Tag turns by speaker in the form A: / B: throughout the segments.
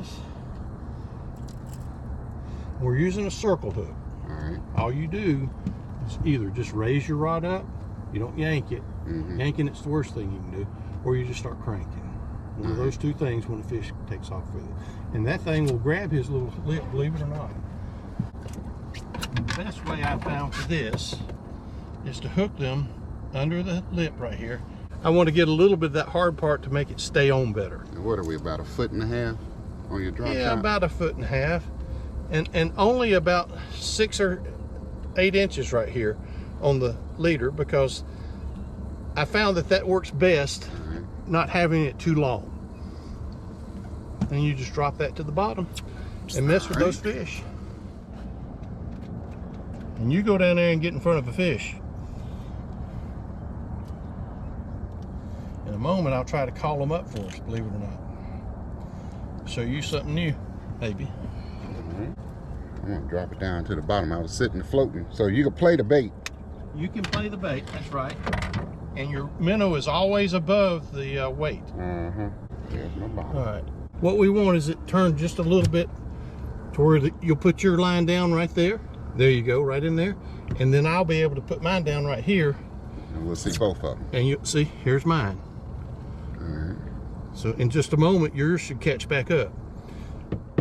A: this. We're using a circle hook.
B: All right.
A: All you do is either just raise your rod up, you don't yank it. Yanking it's the worst thing you can do, or you just start cranking. One of those two things when a fish takes off with it. And that thing will grab his little lip, believe it or not. The best way I found for this is to hook them under the lip right here. I want to get a little bit of that hard part to make it stay on better.
B: And what are we, about 1.5 feet on your drop shot?
A: Yeah, about 1.5 feet. And only about 6 or 8 inches right here on the leader, because I found that works best, not having it too long. And you just drop that to the bottom and mess with those fish. And you go down there and get in front of a fish. In a moment, I'll try to call them up for us, believe it or not. Show you something new, maybe.
B: I'm gonna drop it down to the bottom. I was sitting floating, so you can play the bait.
A: You can play the bait, that's right. And your minnow is always above the weight.
B: There's my bottom.
A: All right. What we want is it turned just a little bit to where you'll put your line down right there. There you go, right in there. And then I'll be able to put mine down right here.
B: And we'll see both of them.
A: And you see, here's mine.
B: All right.
A: So in just a moment, yours should catch back up.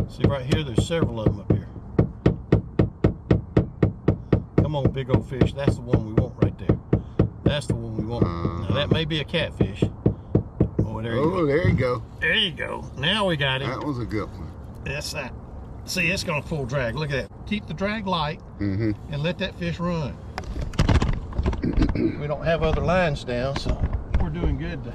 A: See right here, there's several of them up here. Come on, big old fish. That's the one we want right there. That's the one we want. Now that may be a catfish. Oh, there you go.
B: Oh, there you go.
A: There you go. Now we got him.
B: That was a good one.
A: That's that. See, it's gonna full drag. Look at that. Keep the drag light and let that fish run. We don't have other lines down, so we're doing good.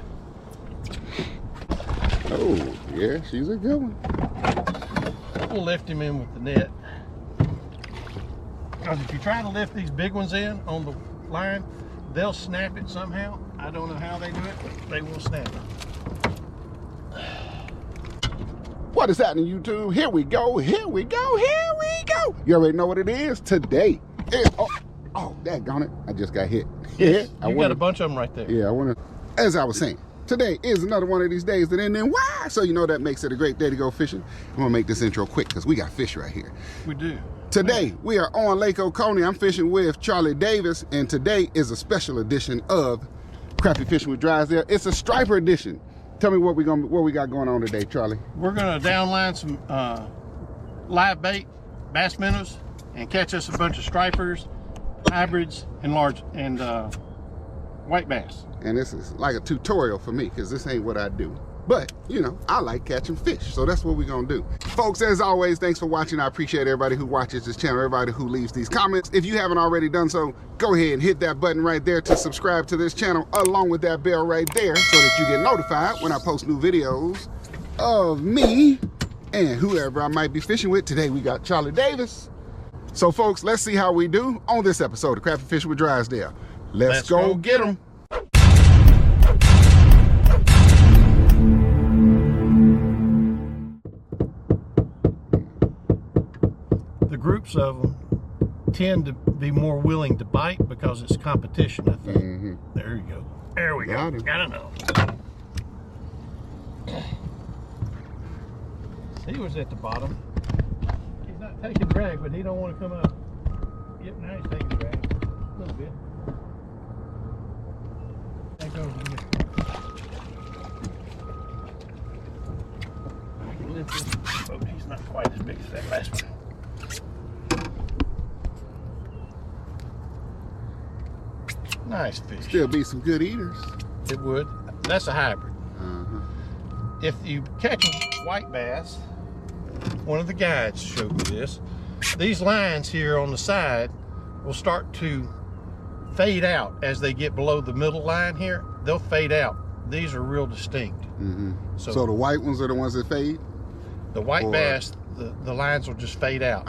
B: Oh, yeah, she's a good one.
A: We'll lift him in with the net. Because if you try to lift these big ones in on the line, they'll snap it somehow. I don't know how they do it, but they will snap it.
B: What is happening, YouTube? Here we go, here we go, here we go. You already know what it is today. Oh, daggone it. I just got hit.
A: Yeah, you got a bunch of them right there.
B: Yeah, I want to, as I was saying, today is another one of these days that end in Y, so you know that makes it a great day to go fishing. I'm going to make this intro quick because we got fish right here.
A: We do.
B: Today, we are on Lake Oconee. I'm fishing with Charlie Davis, and today is a special edition of Crappie Fishing with Drysdale. It's a striper edition. Tell me what we got going on today, Charlie.
A: We're gonna downline some live bait, bass minnows, and catch us a bunch of stripers, hybrids, and large and white bass.
B: And this is like a tutorial for me because this ain't what I do. But, you know, I like catching fish, so that's what we're gonna do. Folks, as always, thanks for watching. I appreciate everybody who watches this channel, everybody who leaves these comments. If you haven't already done so, go ahead and hit that button right there to subscribe to this channel, along with that bell right there, so that you get notified when I post new videos of me and whoever I might be fishing with. Today, we got Charlie Davis. So, folks, let's see how we do on this episode of Crappie Fishing with Drysdale. Let's go get them.
A: Groups of them tend to be more willing to bite because it's competition, I think. There you go. There we go. Gotta know. He was at the bottom. He's not taking drag, but he don't want to come up. Yep, now he's taking drag. A little bit. Take over here. I can lift this. Oh, he's not quite as big as that last one. Nice fish.
B: Still be some good eaters.
A: It would. That's a hybrid. If you catch a white bass, one of the guides showed me this. These lines here on the side will start to fade out as they get below the middle line here. They'll fade out. These are real distinct.
B: So the white ones are the ones that fade?
A: The white bass, the lines will just fade out.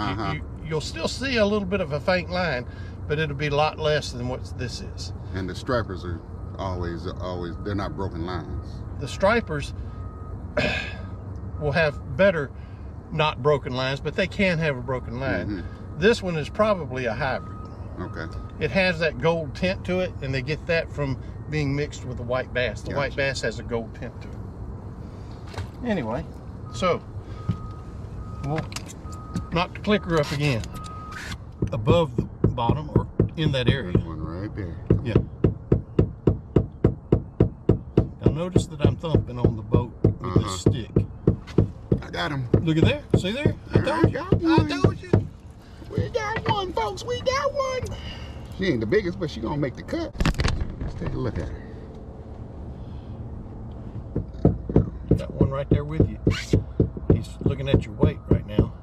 A: You'll still see a little bit of a faint line, but it'll be a lot less than what this is.
B: And the stripers are always, they're not broken lines.
A: The stripers will have better not broken lines, but they can have a broken line. This one is probably a hybrid.
B: Okay.
A: It has that gold tint to it, and they get that from being mixed with the white bass. The white bass has a gold tint to it. Anyway, so Well, knock the clicker up again. Above the bottom or in that area.
B: There's one right there.
A: Yeah. Now notice that I'm thumping on the boat with this stick.
B: I got him.
A: Look at there. See there? I told you. I told you.
B: We got one, folks. We got one. She ain't the biggest, but she gonna make the cut. Let's take a look at her.
A: Got one right there with you. He's looking at your weight right now.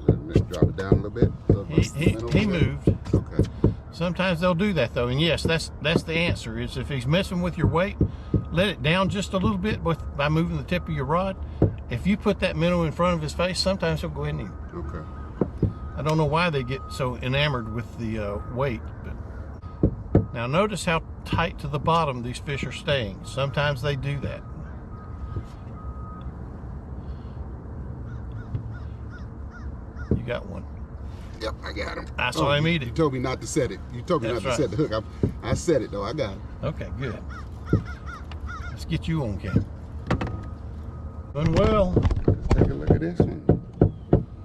B: Let's drop it down a little bit.
A: He moved.
B: Okay.
A: Sometimes they'll do that though, and yes, that's the answer. Is if he's messing with your weight, let it down just a little bit by moving the tip of your rod. If you put that minnow in front of his face, sometimes he'll go ahead and eat.
B: Okay.
A: I don't know why they get so enamored with the weight, but now notice how tight to the bottom these fish are staying. Sometimes they do that. You got one.
B: Yep, I got him.
A: I saw him eat it.
B: You told me not to set it. You told me not to set the hook. I set it though. I got it.
A: Okay, good. Let's get you on camera. Doing well.
B: Let's take a look at this one.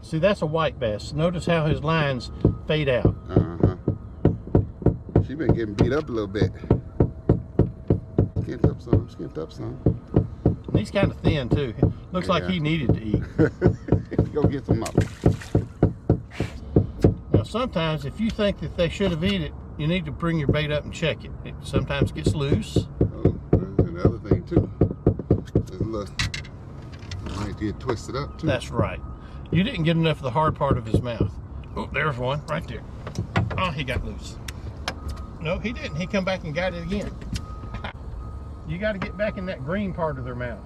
A: See, that's a white bass. Notice how his lines fade out.
B: She been getting beat up a little bit. Skinned up some, skinned up some.
A: And he's kind of thin too. Looks like he needed to eat.
B: Go get some up.
A: Now sometimes if you think that they should have eaten it, you need to bring your bait up and check it. It sometimes gets loose.
B: Oh, there's another thing too. There's a little, might get twisted up too.
A: That's right. You didn't get enough of the hard part of his mouth. Oh, there's one right there. Oh, he got loose. No, he didn't. He come back and got it again. You got to get back in that green part of their mouth.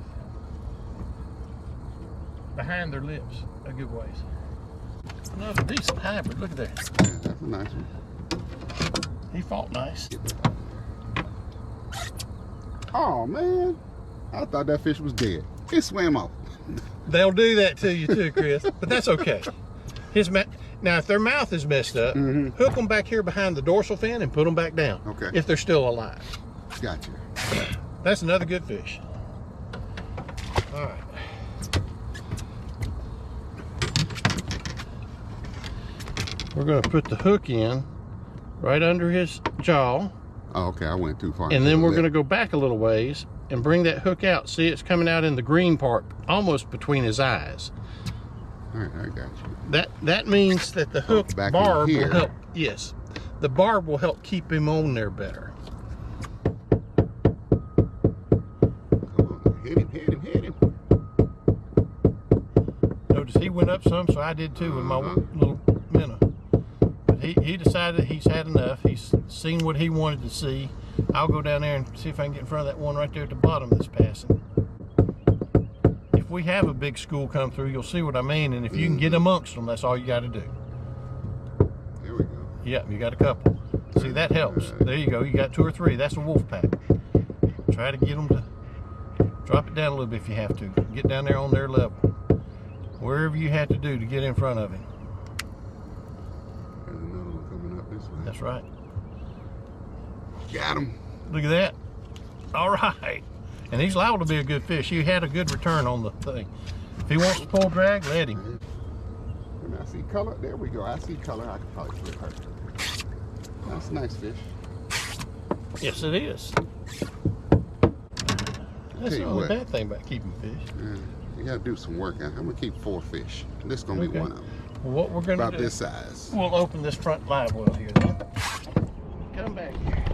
A: Behind their lips, a good ways. Another decent hybrid. Look at that.
B: Yeah, that's a nice one.
A: He fought nice.
B: Oh man, I thought that fish was dead. It swam off.
A: They'll do that to you too, Chris, but that's okay. Now, if their mouth is messed up, hook them back here behind the dorsal fin and put them back down.
B: Okay.
A: If they're still alive.
B: Gotcha.
A: That's another good fish. All right. We're going to put the hook in right under his jaw.
B: Oh, okay, I went too far.
A: And then we're going to go back a little ways and bring that hook out. See, it's coming out in the green part, almost between his eyes.
B: All right, I got you.
A: That means that the hook
B: back
A: barb
B: in here.
A: will help. Yes, the barb will help keep him on there better.
B: Come on, hit him, hit him, hit him.
A: Notice he went up some, so I did too with my little minnow. But he decided he's had enough. He's seen what he wanted to see. I'll go down there and see if I can get in front of that one right there at the bottom that's passing. If we have a big school come through, you'll see what I mean. And if you can get amongst them, that's all you got to do.
B: There we go.
A: Yep, you got a couple. See, that helps. There you go. You got 2 or 3. That's a wolf pack. Try to get them to drop it down a little bit if you have to. Get down there on their level. Wherever you have to do to get in front of him.
B: There's another one coming up this way.
A: That's right.
B: Got him.
A: Look at that. All right. And he's liable to be a good fish. He had a good return on the thing. If he wants to pull drag, let him.
B: When I see color, there we go. I see color. I can probably flip her. That's a nice fish.
A: Yes, it is. That's the only bad thing about keeping fish.
B: Yeah, you gotta do some work. I'm gonna keep 4 fish. This is gonna be one of them.
A: Well, what we're gonna
B: about
A: do?
B: This size.
A: We'll open this front live well here then. Come back here.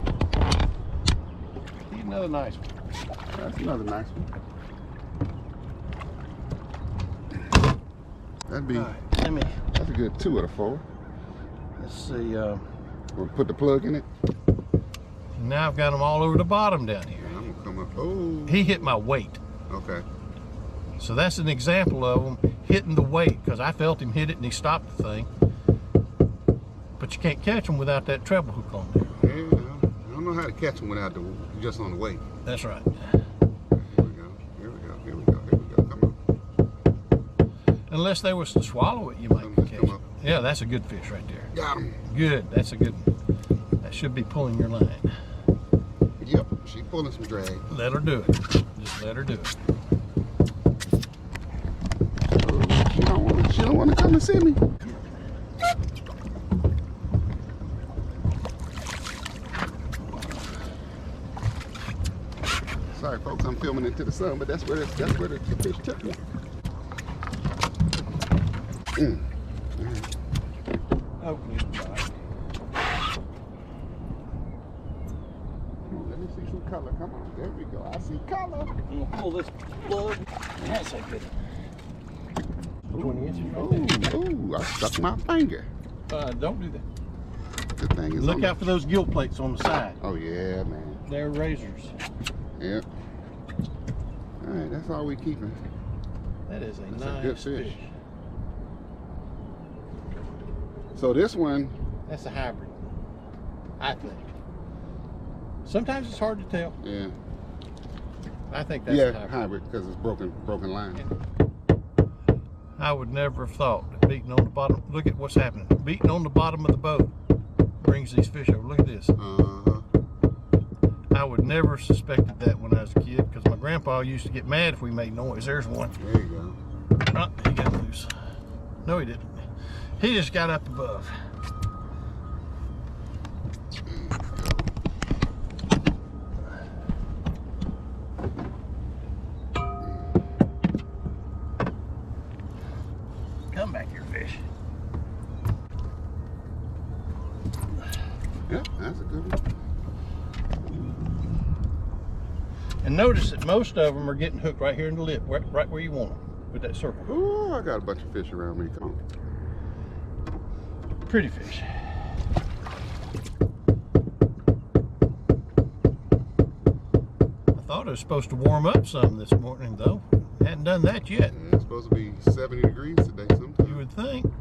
A: Need another nice one.
B: That's another nice one. That'd be.
A: All right,
B: that's a good 2 out of 4.
A: Let's see.
B: We'll put the plug in it.
A: Now I've got them all over the bottom down here.
B: I'm gonna come up. Oh.
A: He hit my weight.
B: Okay.
A: So that's an example of him hitting the weight, because I felt him hit it and he stopped the thing. But you can't catch him without that treble hook on there.
B: Yeah, I don't know how to catch them without just on the weight.
A: That's right.
B: Here we go. Here we go. Here we go. Here we go. Come on.
A: Unless they was to swallow it, you might catch it. Yeah, that's a good fish right there.
B: Got him.
A: Good. That's a good one. That should be pulling your line.
B: Yep. She's pulling some drag.
A: Let her do it. Just let her do it.
B: She don't want to You don't want to come and see me? Sorry, folks, I'm filming into the sun, but that's where the fish took me.
A: Hopefully it's right.
B: Let me see some color. Come on, there we go. I see color.
A: I'm gonna pull this plug. That's a good 20 inches right there.
B: Ooh, I stuck my finger.
A: Don't do that.
B: The thing is
A: Look out for those gill plates on the side.
B: Oh yeah, man.
A: They're razors.
B: Yep. All right, that's all we keeping.
A: That is
B: That's
A: nice
B: a good fish.
A: fish.
B: So this one,
A: That's a hybrid, I think. Sometimes it's hard to tell.
B: yeah,
A: I think that's a hybrid.
B: hybrid because it's broken line.
A: I would never have thought that beating on the bottom. Look at what's happening. Beating on the bottom of the boat brings these fish over. Look at this. I would never have suspected that when I was a kid because my grandpa used to get mad if we made noise. There's one.
B: There you go.
A: Oh, he got loose. No, he didn't. He just got up above. Come back here, fish.
B: Yeah, that's a good one.
A: And notice that most of them are getting hooked right here in the lip, right where you want them, with that circle.
B: Ooh, I got a bunch of fish around me. Come on.
A: Pretty fish. I thought it was supposed to warm up some this morning, though. Hadn't done that yet.
B: Yeah, it's supposed to be 70 degrees today sometime.
A: You would think.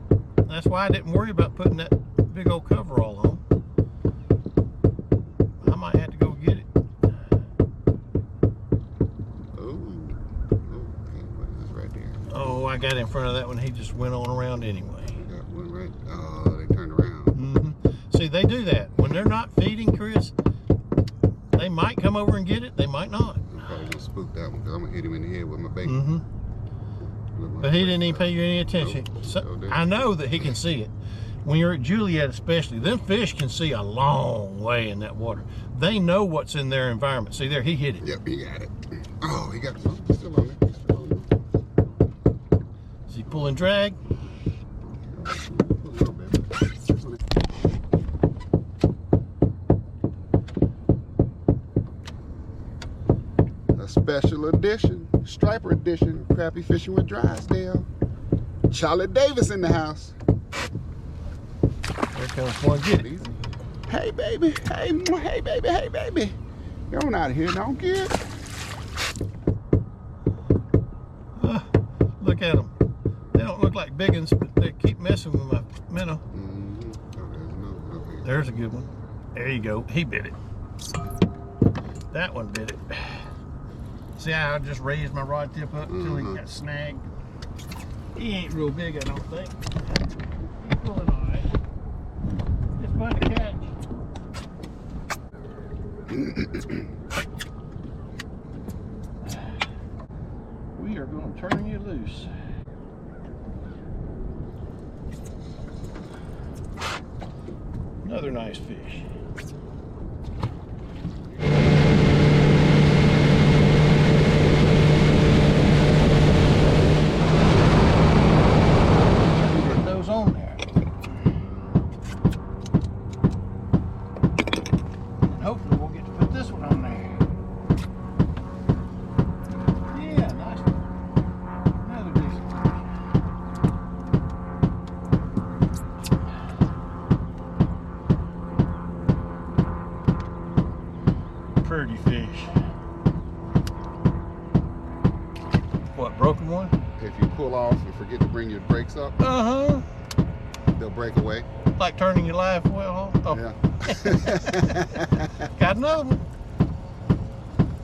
A: That's why I didn't worry about putting that big old coverall on. I might have to go get it. Oh, I got in front of that one. He just went on around anyway.
B: I got one right. Oh, they turned around.
A: See, they do that. When they're not feeding, Chris, they might come over and get it. They might not.
B: I'm probably going to spook that one because I'm going to hit him in the head with my bait.
A: But he didn't even pay you any attention.
B: Nope.
A: So, I know that he can see it. When you're at Juliet especially, them fish can see a long way in that water. They know what's in their environment. See there, he hit it.
B: Yep, he got it. Oh, he got it. He's still on there. He's still on there.
A: Is he pulling drag?
B: A special edition, striper edition, crappie fishing with Drysdale. Charlie Davis in the house.
A: There comes one. Get it.
B: Hey baby, hey baby, hey baby. Get on out of here, don't get.
A: Look at them. They don't look like big ones, but they keep messing with my minnow. There's a good one. There you go. He bit it. That one bit it. See how I just raised my rod tip up until he got snagged? He ain't real big, I don't think. He's pulling all right. It's fun to catch. We are going to turn you loose. Another nice fish. Get those on there. And hopefully we'll get to put this one on there. Yeah, nice one. Another decent fish. Pretty fish. What, broken one?
B: If you pull off and forget to bring your brakes up, they'll break away.
A: Like turning your live well off? Oh.
B: Yeah.
A: Got another one.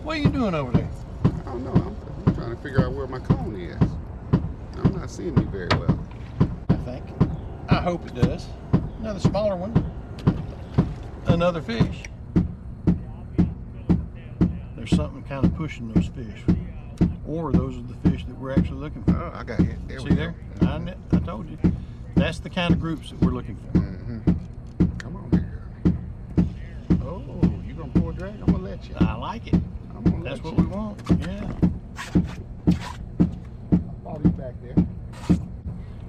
A: What are you doing over there?
B: I don't know. I'm trying to figure out where my cone is. I'm not seeing me very well.
A: I think. I hope it does. Another smaller one. Another fish. There's something kind of pushing those fish. Or those are the fish that we're actually looking for.
B: Oh, I got it. There
A: See
B: we
A: there?
B: go.
A: I told you. That's the kind of groups that we're looking for.
B: Come on here. Oh, you gonna pull a drag? I'm gonna let you.
A: I like it. That's what we want. Yeah.
B: I'll be back there.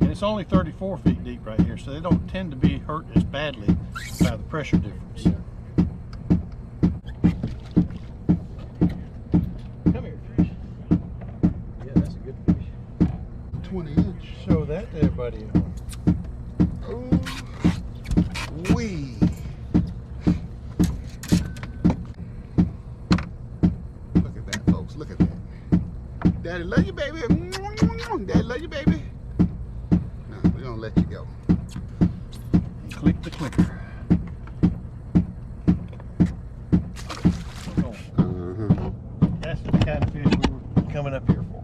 A: And it's only 34 feet deep right here, so they don't tend to be hurt as badly by the pressure difference.
B: Yeah.
A: Come here, fish. Yeah, that's a good fish.
B: 20-inch.
A: Show that to everybody.
B: Oh, wee. Look at that, folks. Look at that. Daddy love you, baby. Daddy love you, baby. No, we're gonna let you go.
A: And click the clicker. That's the kind of fish we were coming up here for.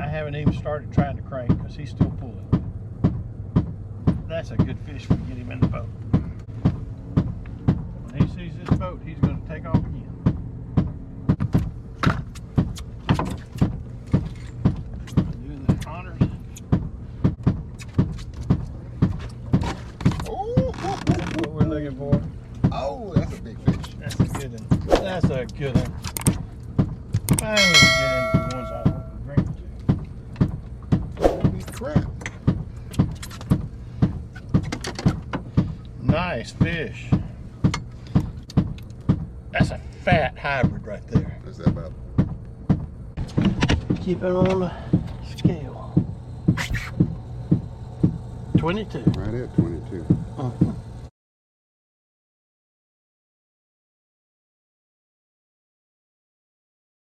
A: I haven't even started trying to crank because he's still pulling. That's a good fish when you get him in the boat. When he sees this boat, he's going to take off again. Doing the honors.
B: Oh,
A: That's what we're looking for.
B: oh, that's a big fish.
A: That's a good one. That's a good one. Finally, we get into the ones I want to bring to.
B: Holy crap.
A: Nice fish. That's a fat hybrid right there.
B: What's that about?
A: Keep it on the scale. 22.
B: Right at 22.